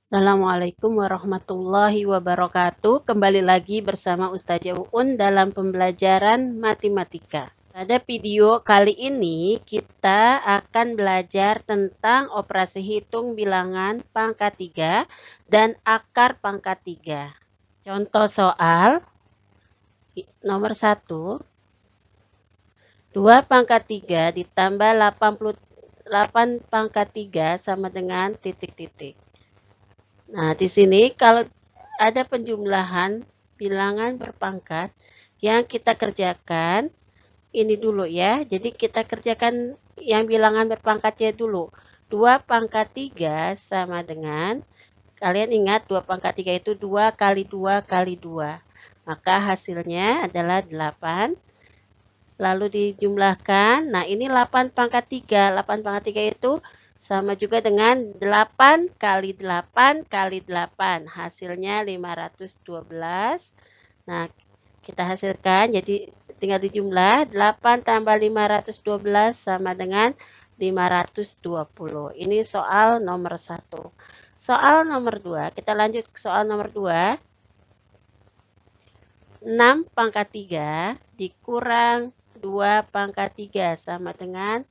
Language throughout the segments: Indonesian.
Assalamualaikum warahmatullahi wabarakatuh. Kembali lagi bersama Ustazah Uun dalam pembelajaran matematika. Pada video kali ini kita akan belajar tentang operasi hitung bilangan pangkat 3 dan akar pangkat 3. Contoh soal nomor 1. 2 pangkat 3 ditambah 8 pangkat 3 sama dengan titik-titik. Nah, di sini kalau ada penjumlahan bilangan berpangkat yang kita kerjakan, ini dulu ya. Jadi kita kerjakan yang bilangan berpangkatnya dulu. 2 pangkat 3 sama dengan, kalian ingat 2 pangkat 3 itu 2 kali 2 kali 2. Maka hasilnya adalah 8. Lalu dijumlahkan, nah ini 8 pangkat 3. 8 pangkat 3 itu sama juga dengan 8 kali 8 kali 8. Hasilnya 512. Nah, kita hasilkan, jadi tinggal dijumlah. 8 tambah 512 sama dengan 520. Ini soal nomor 1. Soal nomor 2, kita lanjut ke soal nomor 2. 6 pangkat 3 dikurang 2 pangkat 3 sama dengan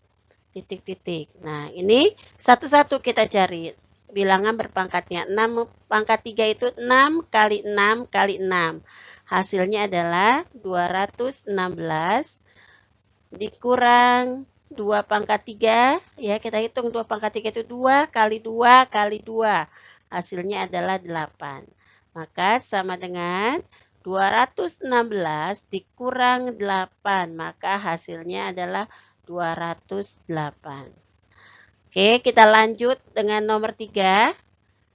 titik-titik. Nah, ini satu-satu kita cari bilangan berpangkatnya. 6 pangkat 3 itu 6 kali 6 kali 6. Hasilnya adalah 216 dikurang 2 pangkat 3. Ya, kita hitung 2 pangkat 3 itu 2 kali 2 kali 2. Hasilnya adalah 8. Maka sama dengan 216 dikurang 8, maka hasilnya adalah 208. Oke, kita lanjut dengan nomor 3.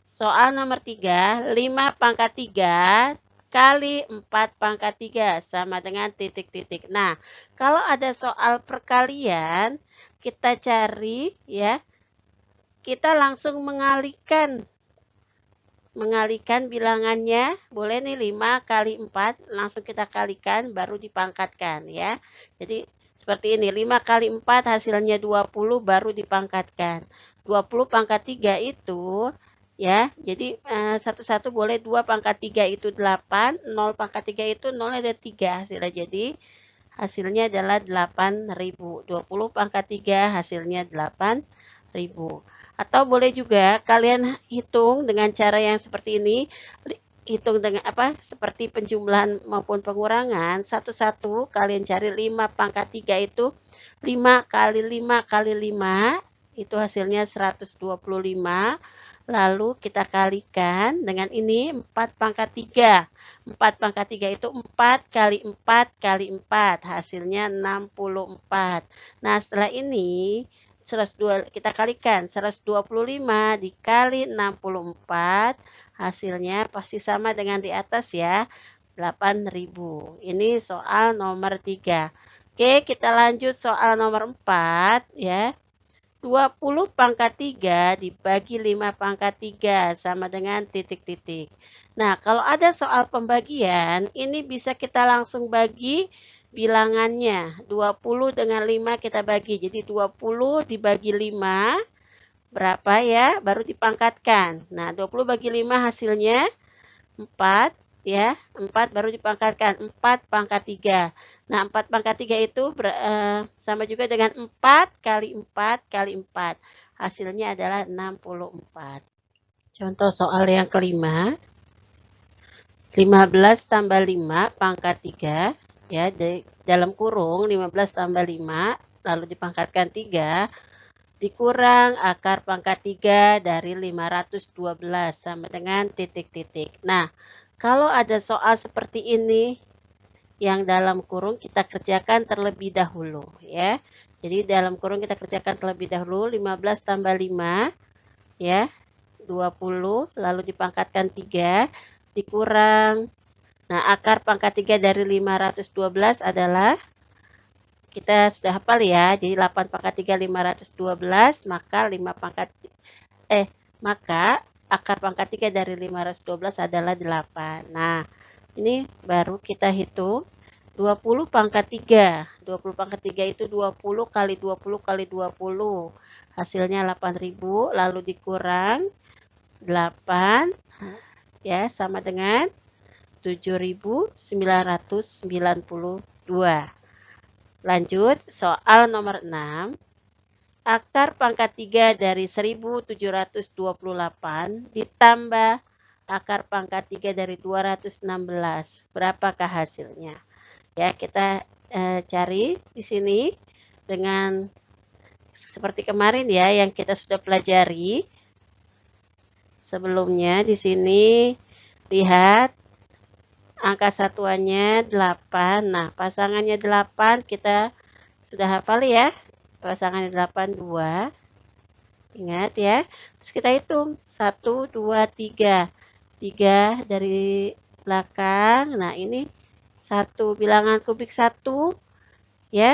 Soal nomor 3, 5 pangkat 3 kali 4 pangkat 3 sama dengan titik-titik. Nah, kalau ada soal perkalian, kita cari ya, kita langsung mengalihkan bilangannya. Boleh nih 5 kali 4 langsung kita kalikan baru dipangkatkan ya. Jadi seperti ini, 5 kali 4 hasilnya 20 baru dipangkatkan. 20 pangkat 3 itu ya, jadi satu-satu boleh. 2 pangkat 3 itu 8, 0 pangkat 3 itu 0 ada 3 hasilnya. Jadi hasilnya adalah 8.000. 20 pangkat 3 hasilnya 8.000. Atau boleh juga kalian hitung dengan cara yang seperti ini. Hitung dengan seperti penjumlahan maupun pengurangan. Satu-satu kalian cari 5 pangkat 3 itu 5 kali 5 kali 5. Itu hasilnya 125. Lalu kita kalikan dengan ini 4 pangkat 3. 4 pangkat 3 itu 4 kali 4 kali 4. Hasilnya 64. Nah, setelah ini 102 kita kalikan. 125 dikali 64 hasilnya pasti sama dengan di atas ya, 8.000. Ini soal nomor 3. Oke, kita lanjut soal nomor 4 ya. 20 pangkat 3 dibagi 5 pangkat 3 sama dengan titik-titik. Nah, kalau ada soal pembagian, ini bisa kita langsung bagi bilangannya. 20 dengan 5 kita bagi. Jadi 20 dibagi 5 berapa ya? Baru dipangkatkan. Nah, 20 bagi 5 hasilnya 4 ya. 4 baru dipangkatkan. 4 pangkat 3. Nah, 4 pangkat 3 itu sama juga dengan 4 kali 4 kali 4. Hasilnya adalah 64. Contoh soal yang kelima. 15 tambah 5 pangkat 3 ya, dalam kurung 15 tambah 5 lalu dipangkatkan 3 dikurang akar pangkat 3 dari 512 sama dengan titik-titik. Nah, kalau ada soal seperti ini yang dalam kurung kita kerjakan terlebih dahulu ya. Jadi dalam kurung kita kerjakan terlebih dahulu 15 tambah 5 ya, 20 lalu dipangkatkan 3 dikurang. Nah, akar pangkat 3 dari 512 adalah, kita sudah hafal ya, jadi 8 pangkat 3 512, maka maka akar pangkat 3 dari 512 adalah 8. Nah, ini baru kita hitung 20 pangkat 3. 20 pangkat 3 itu 20 kali 20 kali 20. Hasilnya 8.000, lalu dikurang 8 ya sama dengan 7.992. Lanjut, soal nomor 6. Akar pangkat 3 dari 1728 ditambah akar pangkat 3 dari 216. Berapakah hasilnya? Ya, kita cari di sini dengan seperti kemarin ya yang kita sudah pelajari. Sebelumnya di sini lihat angka satuannya 8. Nah, pasangannya 8 kita sudah hafal ya. Pasangannya 8, 2. Ingat ya. Terus kita hitung 1, 2, 3. 3 dari belakang. Nah, ini 1 bilangan kubik 1 ya.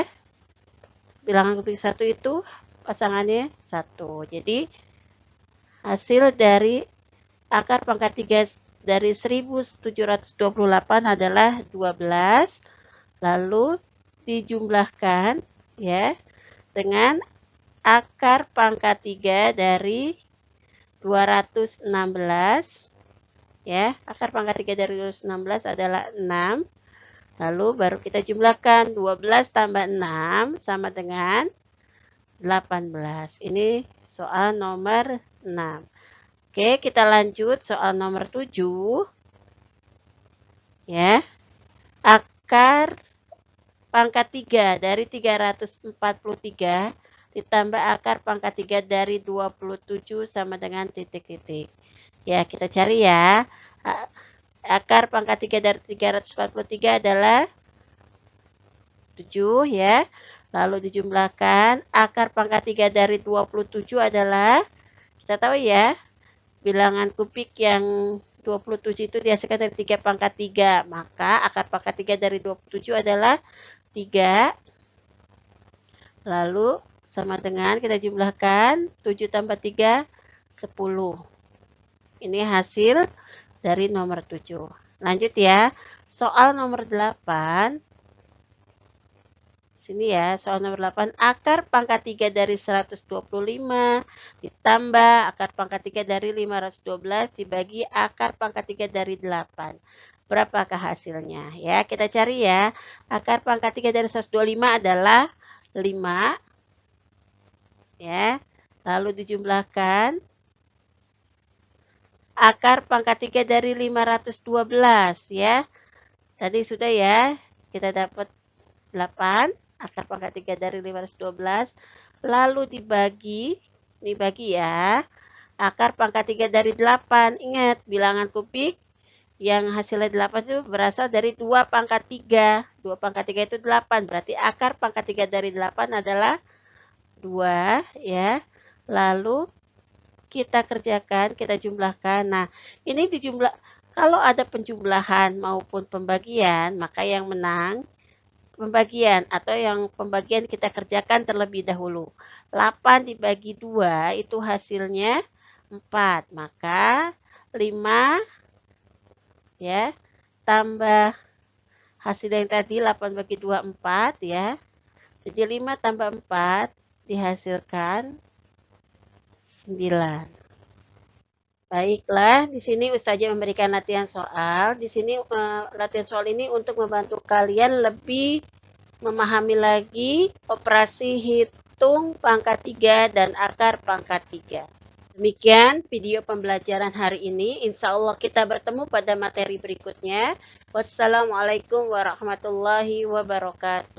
Bilangan kubik 1 itu pasangannya 1. Jadi hasil dari akar pangkat 3 dari 1728 adalah 12. Lalu dijumlahkan ya dengan akar pangkat 3 dari 216 ya. Akar pangkat 3 dari 216 adalah 6. Lalu baru kita jumlahkan 12 tambah 6 sama dengan 18. Ini soal nomor 6. Oke, kita lanjut soal nomor 7. Ya. Akar pangkat 3 dari 343 ditambah akar pangkat 3 dari 27 sama dengan titik-titik. Ya, kita cari ya. Akar pangkat 3 dari 343 adalah 7 ya. Lalu dijumlahkan akar pangkat 3 dari 27 adalah, kita tahu ya, bilangan kubik yang 27 itu dihasilkan dari 3 pangkat 3. Maka akar pangkat 3 dari 27 adalah 3. Lalu sama dengan kita jumlahkan 7 tambah 3, 10. Ini hasil dari nomor 7. Lanjut ya. Soal nomor 8. Sini ya, soal nomor 8. Akar pangkat 3 dari 125 ditambah akar pangkat 3 dari 512 dibagi akar pangkat 3 dari 8. Berapakah hasilnya? Ya, kita cari ya. Akar pangkat 3 dari 125 adalah 5. Ya. Lalu dijumlahkan akar pangkat 3 dari 512 ya. Tadi sudah ya. Kita dapat 8. Akar pangkat 3 dari 512. Lalu dibagi. Ini bagi ya. Akar pangkat 3 dari 8. Ingat, bilangan kubik yang hasilnya 8 itu berasal dari 2 pangkat 3. 2 pangkat 3 itu 8. Berarti akar pangkat 3 dari 8 adalah 2 ya. Lalu kita kerjakan, kita jumlahkan. Nah, ini dijumlah, kalau ada penjumlahan maupun pembagian, maka yang menang pembagian, atau yang pembagian kita kerjakan terlebih dahulu. 8 dibagi 2 itu hasilnya 4. Maka 5 ya tambah hasil yang tadi 8 bagi 2, 4 ya. Jadi 5 tambah 4 dihasilkan 9. Baiklah, di sini Ustazah memberikan latihan soal. Di sini latihan soal ini untuk membantu kalian lebih memahami lagi operasi hitung pangkat 3 dan akar pangkat 3. Demikian video pembelajaran hari ini. Insya Allah kita bertemu pada materi berikutnya. Wassalamualaikum warahmatullahi wabarakatuh.